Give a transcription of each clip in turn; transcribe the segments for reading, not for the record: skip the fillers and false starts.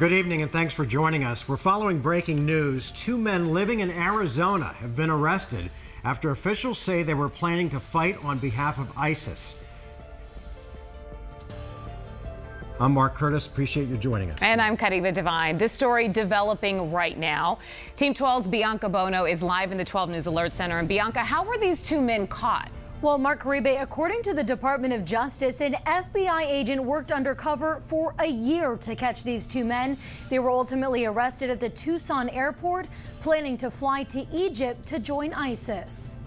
Good evening and thanks for joining us. We're following breaking news. Two men living in Arizona have been arrested after officials say they were planning to fight on behalf of ISIS. I'm Mark Curtis. Appreciate you joining us. And I'm Kariba Devine. This story developing right now. Team 12's Bianca Bono is live in the 12 News Alert Center. And Bianca, how were these two men caught? Well, Mark Caribe, according to the Department of Justice, an FBI agent worked undercover for a year to catch these two men. They were ultimately arrested at the Tucson Airport, planning to fly to Egypt to join ISIS.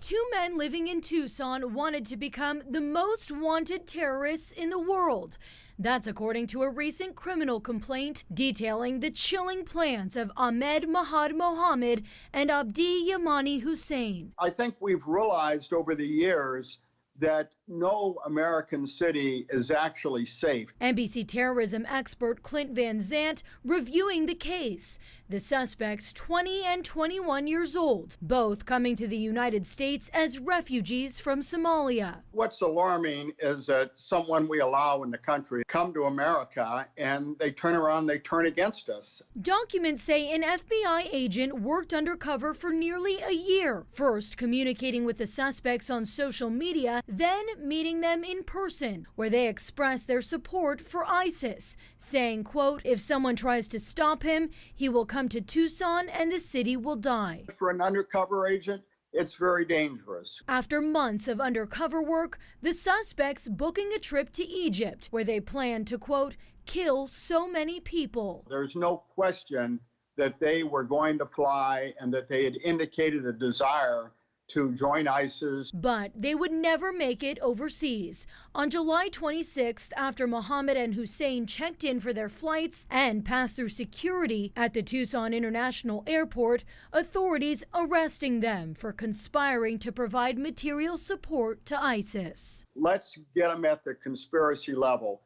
Two men living in Tucson wanted to become the most wanted terrorists in the world. That's according to a recent criminal complaint detailing the chilling plans of Ahmed Mahad Mohammed and Abdi Yamani Hussein. I think we've realized over the years that no American city is actually safe. NBC terrorism expert Clint Van Zandt reviewing the case. The suspects, 20 and 21 years old, both coming to the United States as refugees from Somalia. What's alarming is that someone we allow in the country come to America and they turn around, they turn against us. Documents say an FBI agent worked undercover for nearly a year, first communicating with the suspects on social media, then meeting them in person, where they expressed their support for ISIS, saying, quote, if someone tries to stop him, he will come to Tucson and the city will die. For an undercover agent, it's very dangerous. After months of undercover work, the suspects booking a trip to Egypt, where they plan to, quote, kill so many people. There's no question that they were going to fly and that they had indicated a desire to join ISIS. But they would never make it overseas. On July 26th, after Mohammed and Hussein checked in for their flights and passed through security at the Tucson International Airport, authorities arresting them for conspiring to provide material support to ISIS. Let's get them at the conspiracy level.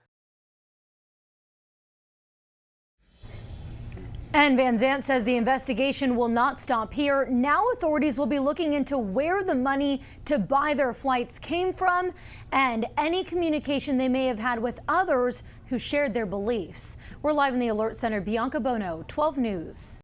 And Van Zandt says the investigation will not stop here. Now authorities will be looking into where the money to buy their flights came from and any communication they may have had with others who shared their beliefs. We're live in the Alert Center. Bianca Bono, 12 News.